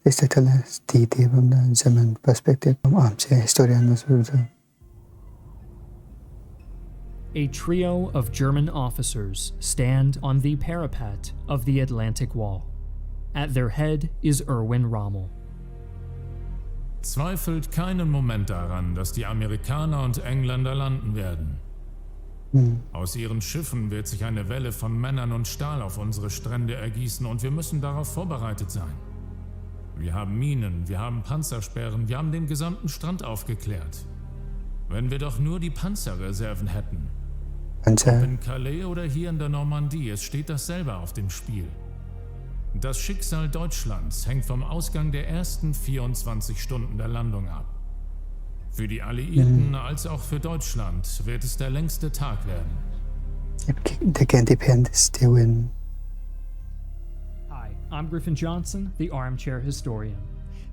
is to tell us D-Day from the German perspective from Armchair historian. A trio of German officers stand on the parapet of the Atlantic Wall. At their head is Erwin Rommel. Zweifelt keinen Moment daran, dass die Amerikaner und Engländer landen werden. Aus ihren Schiffen wird sich eine Welle von Männern und Stahl auf unsere Strände ergießen und wir müssen darauf vorbereitet sein. Wir haben Minen, wir haben Panzersperren, wir haben den gesamten Strand aufgeklärt. Wenn wir doch nur die Panzerreserven hätten. Ob in Calais oder hier in der Normandie, es steht dasselbe auf dem Spiel. Das Schicksal Deutschlands hängt vom Ausgang der ersten 24 Stunden der Landung ab. Für die Alliierten als auch für Deutschland wird es der längste Tag werden. They can depend still in. Hi, I'm Griffin Johnson, the Armchair historian.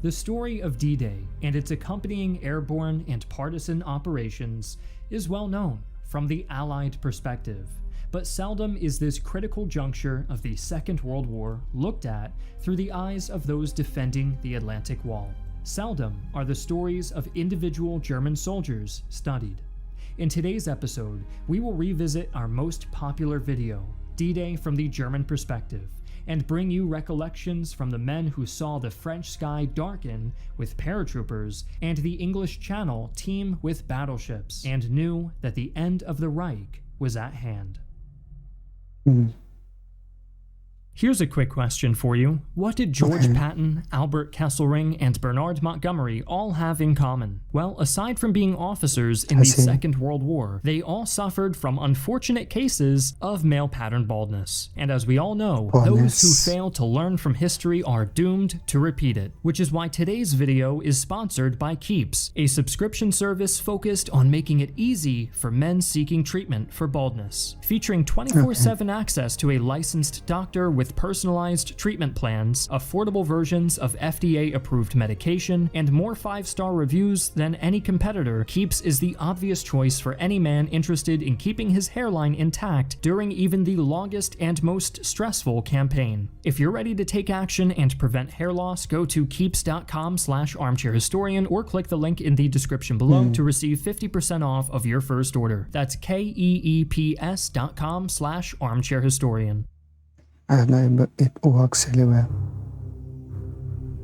The story of D-Day and its accompanying airborne and partisan operations is well known from the Allied perspective, but seldom is this critical juncture of the Second World War looked at through the eyes of those defending the Atlantic Wall. Seldom are the stories of individual German soldiers studied. In today's episode, we will revisit our most popular video, D-Day from the German perspective, and bring you recollections from the men who saw the French sky darken with paratroopers and the English Channel teem with battleships, and knew that the end of the Reich was at hand. Here's a quick question for you. What did George Patton, Albert Kesselring, and Bernard Montgomery all have in common? Well, aside from being officers in the Second World War, they all suffered from unfortunate cases of male pattern baldness. And as we all know, those who fail to learn from history are doomed to repeat it, which is why today's video is sponsored by Keeps, a subscription service focused on making it easy for men seeking treatment for baldness. Featuring 24/7 access to a licensed doctor with personalized treatment plans, affordable versions of FDA-approved medication, and more 5-star reviews than any competitor, Keeps is the obvious choice for any man interested in keeping his hairline intact during even the longest and most stressful campaign. If you're ready to take action and prevent hair loss, go to keeps.com/armchairhistorian or click the link in the description below to receive 50% off of your first order. That's keeps.com/armchairhistorian. I don't know, but it works really well.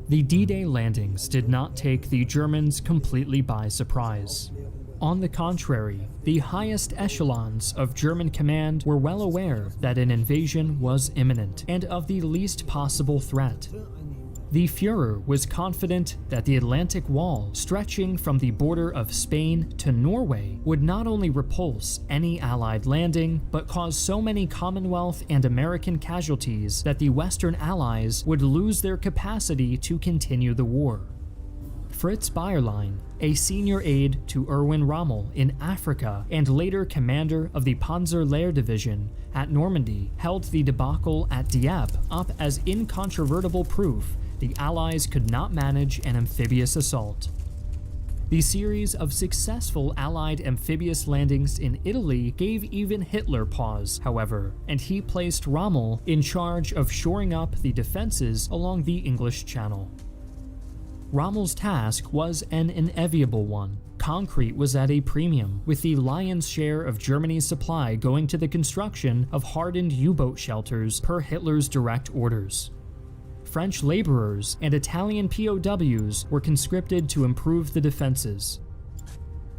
The D-Day landings did not take the Germans completely by surprise. On the contrary, the highest echelons of German command were well aware that an invasion was imminent and of the least possible threat. The Führer was confident that the Atlantic Wall, stretching from the border of Spain to Norway, would not only repulse any Allied landing, but cause so many Commonwealth and American casualties that the Western Allies would lose their capacity to continue the war. Fritz Bayerlein, a senior aide to Erwin Rommel in Africa and later commander of the Panzer Lehr Division at Normandy, held the debacle at Dieppe up as incontrovertible proof the Allies could not manage an amphibious assault. The series of successful Allied amphibious landings in Italy gave even Hitler pause, however, and he placed Rommel in charge of shoring up the defenses along the English Channel. Rommel's task was an inevitable one. Concrete was at a premium, with the lion's share of Germany's supply going to the construction of hardened U-boat shelters per Hitler's direct orders. French laborers and Italian POWs were conscripted to improve the defenses.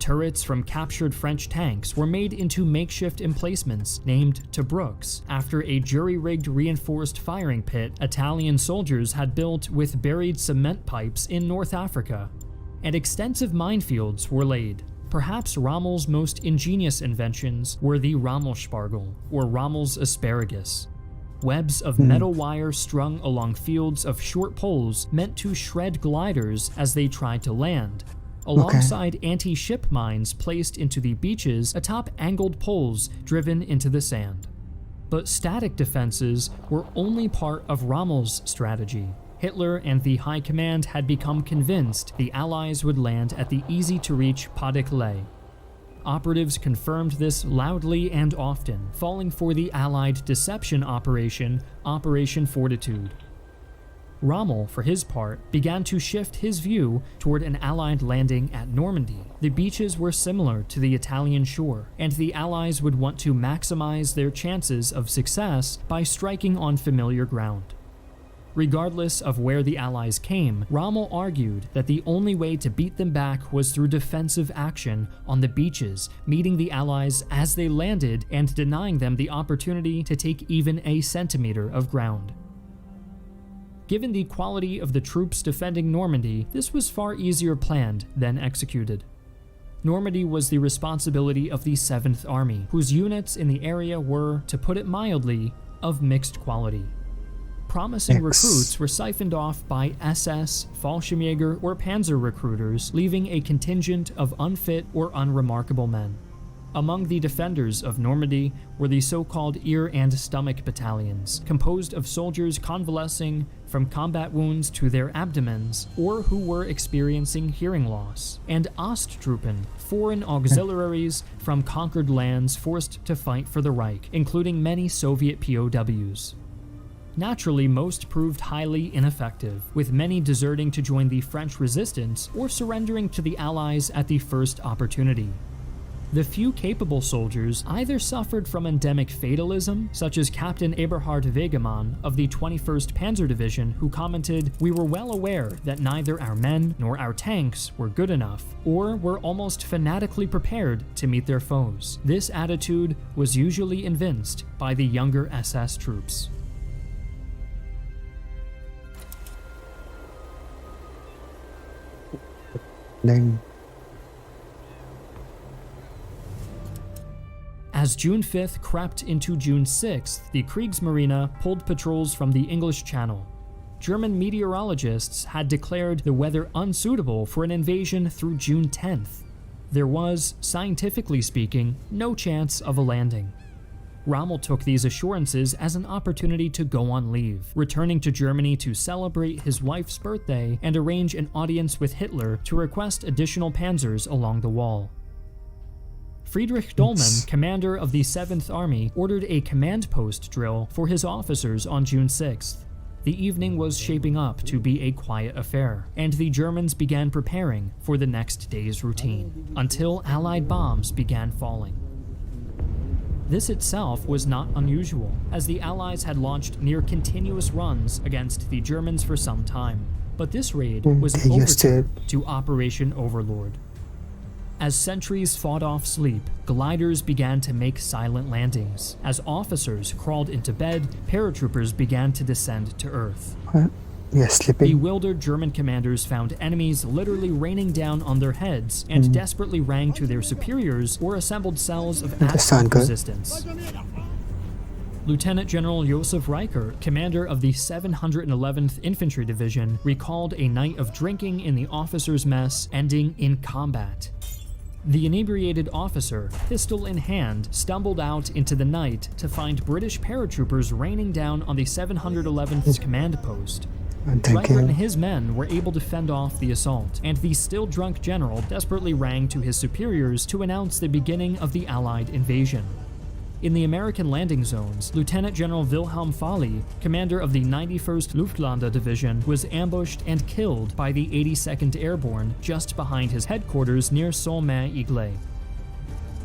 Turrets from captured French tanks were made into makeshift emplacements named Tobruk's after a jury-rigged reinforced firing pit Italian soldiers had built with buried cement pipes in North Africa. And extensive minefields were laid. Perhaps Rommel's most ingenious inventions were the Rommelspargel, or Rommel's asparagus. Webs of metal wire strung along fields of short poles meant to shred gliders as they tried to land, alongside anti-ship mines placed into the beaches atop angled poles driven into the sand. But static defenses were only part of Rommel's strategy. Hitler and the High Command had become convinced the Allies would land at the easy-to-reach Pas de Calais. Operatives confirmed this loudly and often, falling for the Allied deception operation, Operation Fortitude. Rommel, for his part, began to shift his view toward an Allied landing at Normandy. The beaches were similar to the Italian shore, and the Allies would want to maximize their chances of success by striking on familiar ground. Regardless of where the Allies came, Rommel argued that the only way to beat them back was through defensive action on the beaches, meeting the Allies as they landed and denying them the opportunity to take even a centimeter of ground. Given the quality of the troops defending Normandy, this was far easier planned than executed. Normandy was the responsibility of the 7th Army, whose units in the area were, to put it mildly, of mixed quality. Promising recruits were siphoned off by SS, Fallschirmjäger, or Panzer recruiters, leaving a contingent of unfit or unremarkable men. Among the defenders of Normandy were the so-called ear and stomach battalions, composed of soldiers convalescing from combat wounds to their abdomens, or who were experiencing hearing loss, and Osttruppen, foreign auxiliaries from conquered lands forced to fight for the Reich, including many Soviet POWs. Naturally, most proved highly ineffective, with many deserting to join the French resistance or surrendering to the Allies at the first opportunity. The few capable soldiers either suffered from endemic fatalism, such as Captain Eberhard Wegemann of the 21st Panzer Division, who commented, "We were well aware that neither our men nor our tanks were good enough, or were almost fanatically prepared to meet their foes." This attitude was usually evinced by the younger SS troops. As June 5th crept into June 6th, the Kriegsmarine pulled patrols from the English Channel. German meteorologists had declared the weather unsuitable for an invasion through June 10th. There was, scientifically speaking, no chance of a landing. Rommel took these assurances as an opportunity to go on leave, returning to Germany to celebrate his wife's birthday and arrange an audience with Hitler to request additional panzers along the wall. Friedrich Dollmann, commander of the 7th Army, ordered a command post drill for his officers on June 6th. The evening was shaping up to be a quiet affair, and the Germans began preparing for the next day's routine, until Allied bombs began falling. This itself was not unusual, as the Allies had launched near-continuous runs against the Germans for some time, but this raid was an overture to Operation Overlord. As sentries fought off sleep, gliders began to make silent landings. As officers crawled into bed, paratroopers began to descend to Earth. Bewildered German commanders found enemies literally raining down on their heads and desperately rang to their superiors or assembled cells of active resistance. Lieutenant General Josef Reicher, commander of the 711th Infantry Division, recalled a night of drinking in the officers' mess ending in combat. The inebriated officer, pistol in hand, stumbled out into the night to find British paratroopers raining down on the 711th command post. Reicher and his men were able to fend off the assault, and the still drunk general desperately rang to his superiors to announce the beginning of the Allied invasion. In the American landing zones, Lieutenant General Wilhelm Fahly, commander of the 91st Luftlandedivision, Division, was ambushed and killed by the 82nd Airborne just behind his headquarters near Saulmais-Iglay.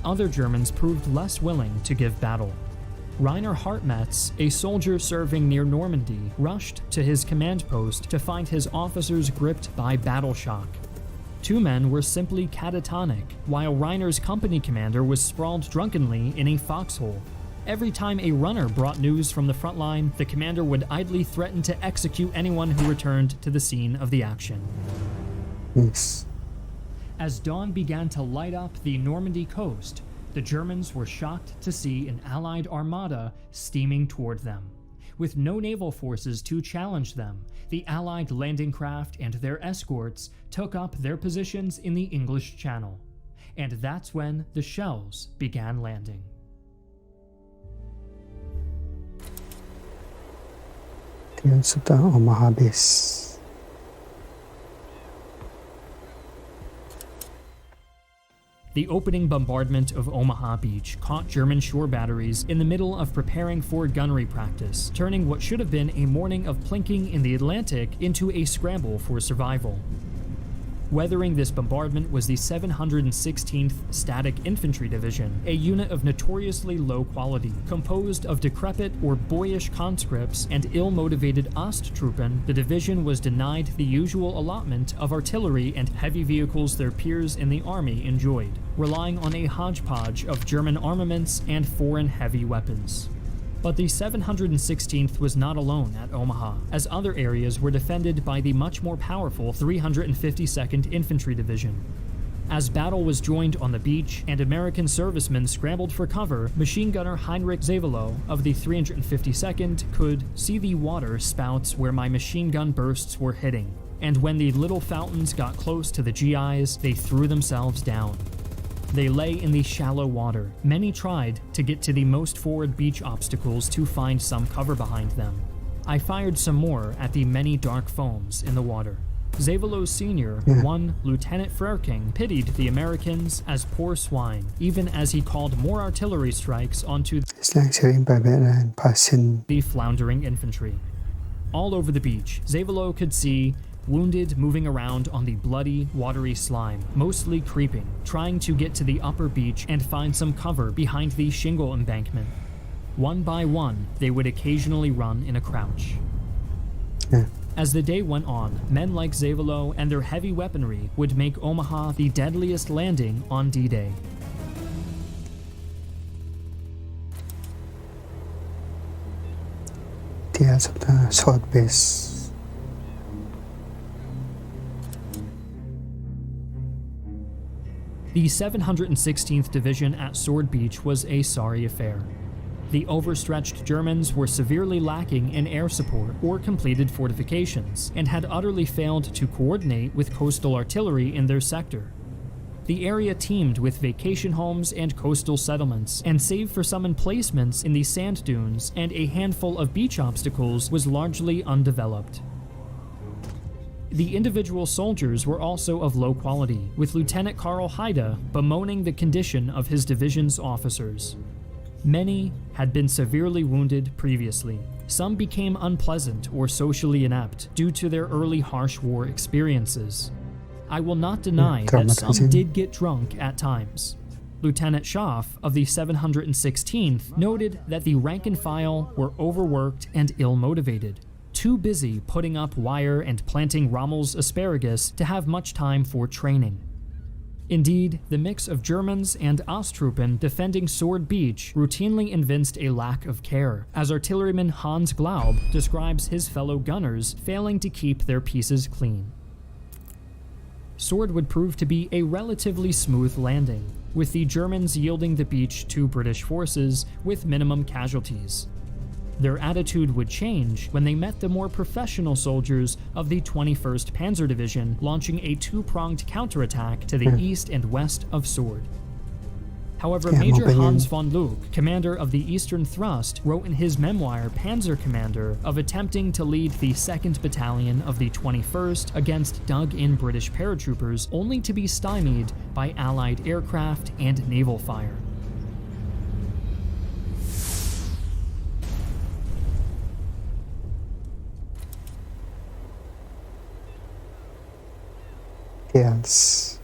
Other Germans proved less willing to give battle. Rainer Hartmetz, a soldier serving near Normandy, rushed to his command post to find his officers gripped by battle shock. Two men were simply catatonic, while Reiner's company commander was sprawled drunkenly in a foxhole. Every time a runner brought news from the front line, the commander would idly threaten to execute anyone who returned to the scene of the action. Yes. As dawn began to light up the Normandy coast, the Germans were shocked to see an Allied armada steaming toward them. With no naval forces to challenge them, the Allied landing craft and their escorts took up their positions in the English Channel. And that's when the shells began landing. Yun sa Omaha base. The opening bombardment of Omaha Beach caught German shore batteries in the middle of preparing for gunnery practice, turning what should have been a morning of plinking in the Atlantic into a scramble for survival. Weathering this bombardment was the 716th Static Infantry Division, a unit of notoriously low quality, composed of decrepit or boyish conscripts and ill-motivated Osttruppen. The division was denied the usual allotment of artillery and heavy vehicles their peers in the army enjoyed, relying on a hodgepodge of German armaments and foreign heavy weapons. But the 716th was not alone at Omaha, as other areas were defended by the much more powerful 352nd Infantry Division. As battle was joined on the beach and American servicemen scrambled for cover, machine gunner Heinrich Zavelo of the 352nd could see the water spouts where my machine gun bursts were hitting, and when the little fountains got close to the GIs, they threw themselves down. They lay in the shallow water. Many tried to get to the most forward beach obstacles to find some cover behind them. I fired some more at the many dark foams in the water. Zavelo's senior, one Lieutenant Frerking, pitied the Americans as poor swine, even as he called more artillery strikes onto the floundering infantry. All over the beach, Zavelo could see wounded moving around on the bloody, watery slime, mostly creeping, trying to get to the upper beach and find some cover behind the shingle embankment. One by one, they would occasionally run in a crouch. As the day went on, men like Zavelo and their heavy weaponry would make Omaha the deadliest landing on D-Day. Sword base. The 716th Division at Sword Beach was a sorry affair. The overstretched Germans were severely lacking in air support or completed fortifications, and had utterly failed to coordinate with coastal artillery in their sector. The area teemed with vacation homes and coastal settlements, and save for some emplacements in the sand dunes and a handful of beach obstacles, was largely undeveloped. The individual soldiers were also of low quality, with Lieutenant Karl Haida bemoaning the condition of his division's officers. Many had been severely wounded previously. Some became unpleasant or socially inept due to their early harsh war experiences. I will not deny that some did get drunk at times. Lieutenant Schaff of the 716th noted that the rank and file were overworked and ill-motivated, too busy putting up wire and planting Rommel's asparagus to have much time for training. Indeed, the mix of Germans and Osttruppen defending Sword Beach routinely evinced a lack of care, as artilleryman Hans Glaub describes his fellow gunners failing to keep their pieces clean. Sword would prove to be a relatively smooth landing, with the Germans yielding the beach to British forces with minimum casualties. Their attitude would change when they met the more professional soldiers of the 21st Panzer Division, launching a two-pronged counterattack to the east and west of Sword. However, Major Hans von Luck, commander of the Eastern Thrust, wrote in his memoir Panzer Commander of attempting to lead the 2nd Battalion of the 21st against dug-in British paratroopers, only to be stymied by Allied aircraft and naval fire. Yes.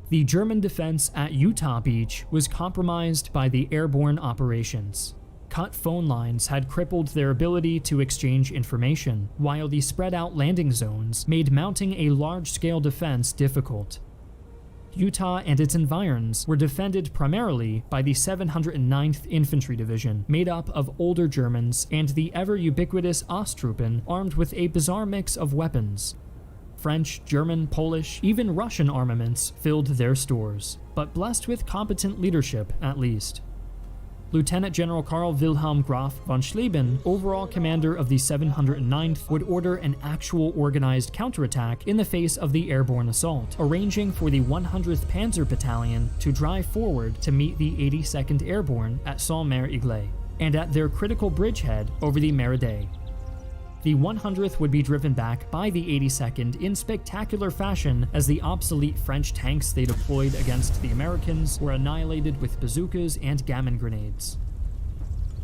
The German defense at Utah Beach was compromised by the airborne operations. Cut phone lines had crippled their ability to exchange information, while the spread-out landing zones made mounting a large-scale defense difficult. Utah and its environs were defended primarily by the 709th Infantry Division, made up of older Germans, and the ever-ubiquitous Osttruppen, armed with a bizarre mix of weapons. French, German, Polish, even Russian armaments filled their stores, but blessed with competent leadership at least. Lieutenant General Karl Wilhelm Graf von Schlieben, overall commander of the 709th, would order an actual organized counterattack in the face of the airborne assault, arranging for the 100th Panzer Battalion to drive forward to meet the 82nd Airborne at Saint-Mère-Iglay, and at their critical bridgehead over the Mériday. The 100th would be driven back by the 82nd in spectacular fashion as the obsolete French tanks they deployed against the Americans were annihilated with bazookas and gammon grenades.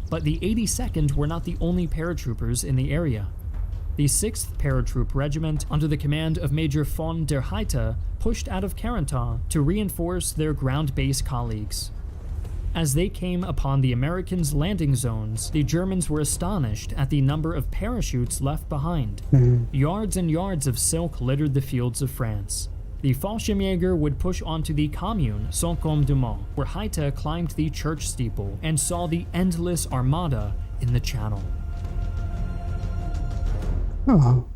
But the 82nd were not the only paratroopers in the area. The 6th Paratroop Regiment, under the command of Major von der Heide, pushed out of Carentan to reinforce their ground-based colleagues. As they came upon the Americans' landing zones, the Germans were astonished at the number of parachutes left behind. Yards and yards of silk littered the fields of France. The Fallschirmjäger would push onto the commune Saint-Côme-du-Mont, where Heide climbed the church steeple and saw the endless armada in the channel. Oh.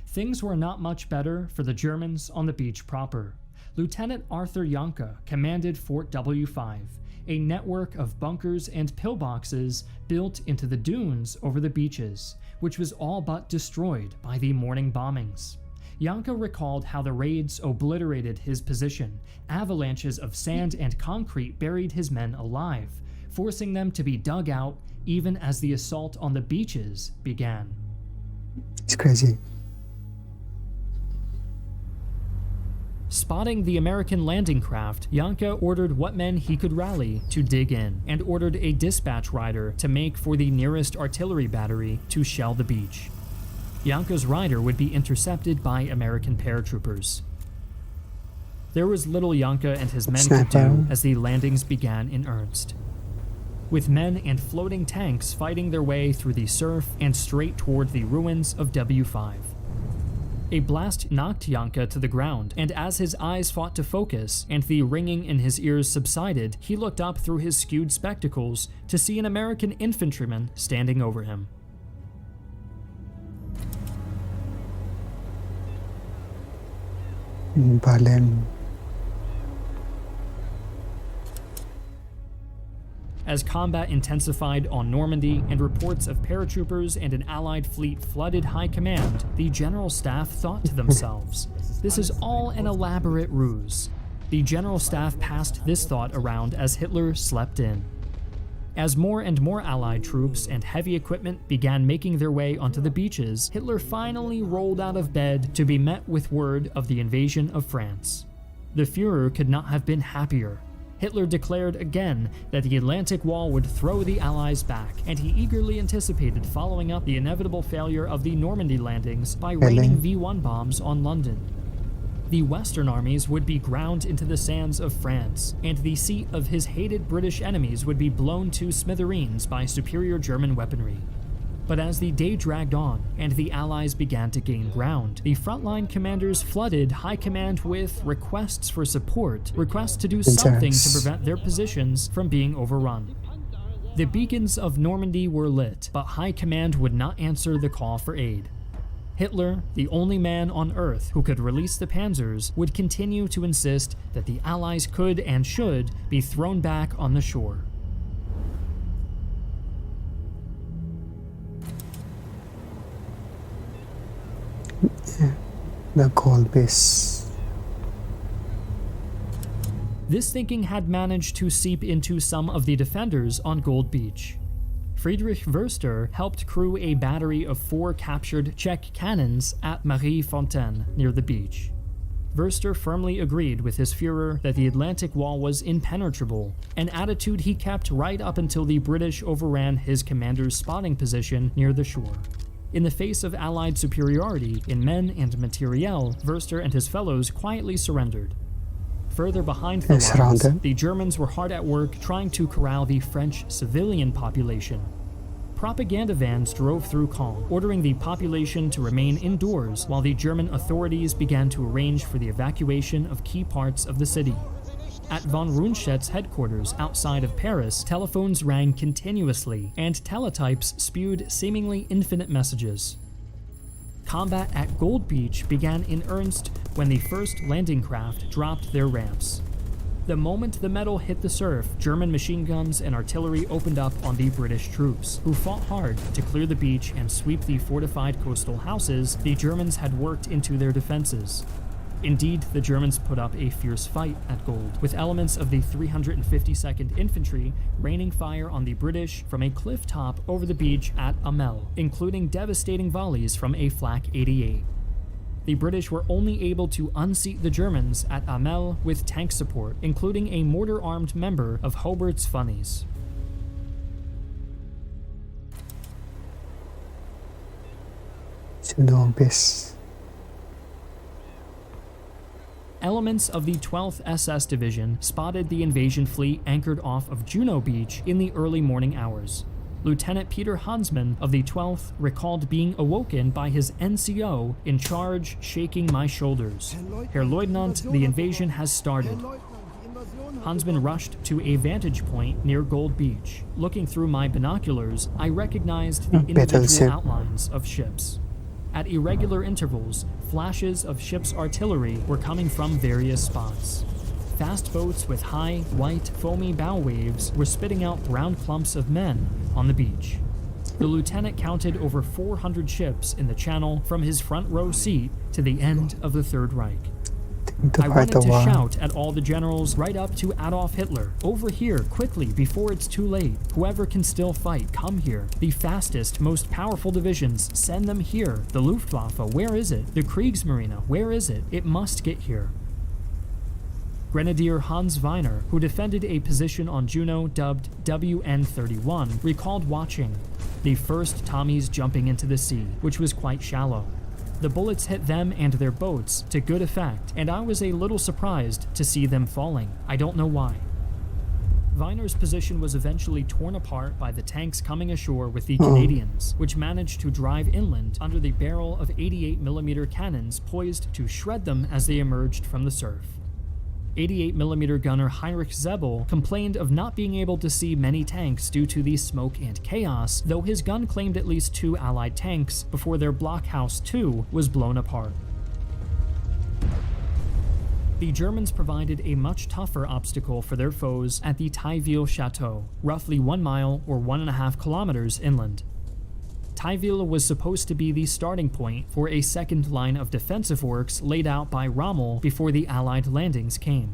Things were not much better for the Germans on the beach proper. Lieutenant Arthur Janke commanded Fort W5, a network of bunkers and pillboxes built into the dunes over the beaches, which was all but destroyed by the morning bombings. Janke recalled how the raids obliterated his position. Avalanches of sand and concrete buried his men alive, forcing them to be dug out even as the assault on the beaches began. It's crazy. Spotting the American landing craft, Janke ordered what men he could rally to dig in, and ordered a dispatch rider to make for the nearest artillery battery to shell the beach. Janke's rider would be intercepted by American paratroopers. There was little Janke and his men could do as the landings began in earnest, with men and floating tanks fighting their way through the surf and straight toward the ruins of W5. A blast knocked Janke to the ground, and as his eyes fought to focus and the ringing in his ears subsided, he looked up through his skewed spectacles to see an American infantryman standing over him. In Berlin. As combat intensified on Normandy and reports of paratroopers and an Allied fleet flooded high command, the General Staff thought to themselves, "This is all an elaborate ruse." The General Staff passed this thought around as Hitler slept in. As more and more Allied troops and heavy equipment began making their way onto the beaches, Hitler finally rolled out of bed to be met with word of the invasion of France. The Führer could not have been happier. Hitler declared again that the Atlantic Wall would throw the Allies back, and he eagerly anticipated following up the inevitable failure of the Normandy landings by raining V-1 bombs on London. The Western armies would be ground into the sands of France, and the seat of his hated British enemies would be blown to smithereens by superior German weaponry. But as the day dragged on and the Allies began to gain ground, the frontline commanders flooded High Command with requests for support, requests to do something to prevent their positions from being overrun. The beacons of Normandy were lit, but High Command would not answer the call for aid. Hitler, the only man on Earth who could release the panzers, would continue to insist that the Allies could and should be thrown back on the shore. The gold base. This thinking had managed to seep into some of the defenders on Gold Beach. Friedrich Wurster helped crew a battery of 4 captured Czech cannons at Marie Fontaine near the beach. Wurster firmly agreed with his Führer that the Atlantic Wall was impenetrable, an attitude he kept right up until the British overran his commander's spotting position near the shore. In the face of Allied superiority in men and materiel, Wurster and his fellows quietly surrendered. Further behind the lines, the Germans were hard at work trying to corral the French civilian population. Propaganda vans drove through Caen, ordering the population to remain indoors while the German authorities began to arrange for the evacuation of key parts of the city. At von Rundstedt's headquarters outside of Paris, telephones rang continuously, and teletypes spewed seemingly infinite messages. Combat at Gold Beach began in earnest when the first landing craft dropped their ramps. The moment the metal hit the surf, German machine guns and artillery opened up on the British troops, who fought hard to clear the beach and sweep the fortified coastal houses the Germans had worked into their defenses. Indeed, the Germans put up a fierce fight at Gold, with elements of the 352nd Infantry raining fire on the British from a cliff top over the beach at Amel, including devastating volleys from a Flak 88. The British were only able to unseat the Germans at Amel with tank support, including a mortar-armed member of Hobart's Funnies. Chernobyl. Elements of the 12th SS Division spotted the invasion fleet anchored off of Juno Beach in the early morning hours. Lieutenant Peter Hansmann of the 12th recalled being awoken by his NCO in charge shaking my shoulders. Herr Leutnant, the invasion has started. Hansmann rushed to a vantage point near Gold Beach. Looking through my binoculars, I recognized the individual outlines of ships. At irregular intervals, flashes of ship's artillery were coming from various spots. Fast boats with high, white, foamy bow waves were spitting out brown clumps of men on the beach. The lieutenant counted over 400 ships in the channel from his front row seat to the end of the Third Reich. I wanted to shout at all the generals right up to Adolf Hitler, "Over here, quickly, before it's too late. Whoever can still fight, come here. The fastest, most powerful divisions, send them here. The Luftwaffe, where is it? The Kriegsmarine, where is it? It must get here." Grenadier Hans Weiner, who defended a position on Juno dubbed WN31, recalled watching the first Tommies jumping into the sea, which was quite shallow. The bullets hit them and their boats to good effect, and I was a little surprised to see them falling. I don't know why. Weiner's position was eventually torn apart by the tanks coming ashore with the Canadians, which managed to drive inland under the barrel of 88mm cannons poised to shred them as they emerged from the surf. 88mm gunner Heinrich Zebel complained of not being able to see many tanks due to the smoke and chaos, though his gun claimed at least 2 Allied tanks before their Blockhaus 2 was blown apart. The Germans provided a much tougher obstacle for their foes at the Tailleville Chateau, roughly 1 mile or 1.5 kilometers inland. Tailleville was supposed to be the starting point for a second line of defensive works laid out by Rommel before the Allied landings came.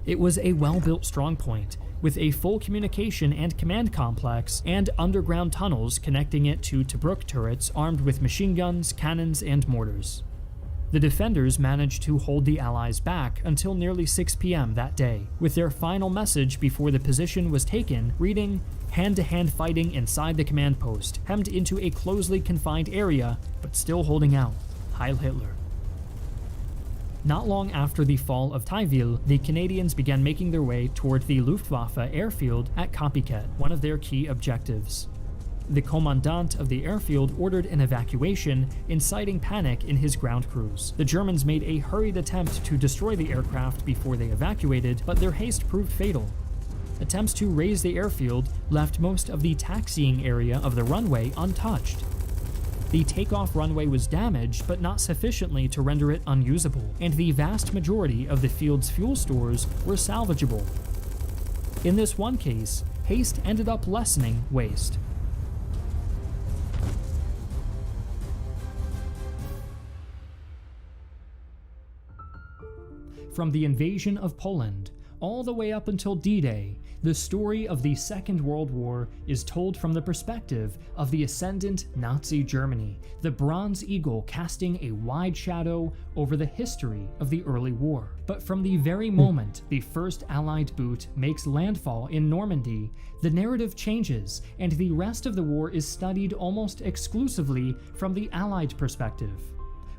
It was a well-built strongpoint, with a full communication and command complex and underground tunnels connecting it to Tobruk turrets armed with machine guns, cannons, and mortars. The defenders managed to hold the Allies back until nearly 6 p.m. that day, with their final message before the position was taken reading, "Hand-to-hand fighting inside the command post, hemmed into a closely confined area, but still holding out. Heil Hitler." Not long after the fall of Tailleville, the Canadians began making their way toward the Luftwaffe airfield at Copycat, one of their key objectives. The commandant of the airfield ordered an evacuation, inciting panic in his ground crews. The Germans made a hurried attempt to destroy the aircraft before they evacuated, but their haste proved fatal. Attempts to raise the airfield left most of the taxiing area of the runway untouched. The takeoff runway was damaged, but not sufficiently to render it unusable, and the vast majority of the field's fuel stores were salvageable. In this one case, haste ended up lessening waste. From the invasion of Poland all the way up until D-Day, the story of the Second World War is told from the perspective of the ascendant Nazi Germany, the Bronze Eagle casting a wide shadow over the history of the early war. But from the very moment the first Allied boot makes landfall in Normandy, the narrative changes, and the rest of the war is studied almost exclusively from the Allied perspective.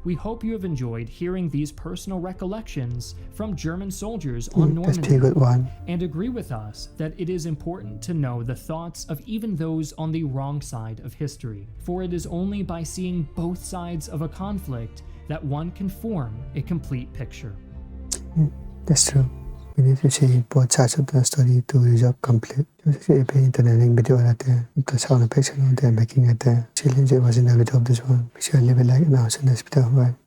We hope you have enjoyed hearing these personal recollections from German soldiers on Normandy, and agree with us that it is important to know the thoughts of even those on the wrong side of history, for it is only by seeing both sides of a conflict that one can form a complete picture. That's true. We need to see both sides of the story to resolve conflict. If internet video the sound effects they're making it challenge was in the video of this one. Make sure leave a like and also in this video. Bye.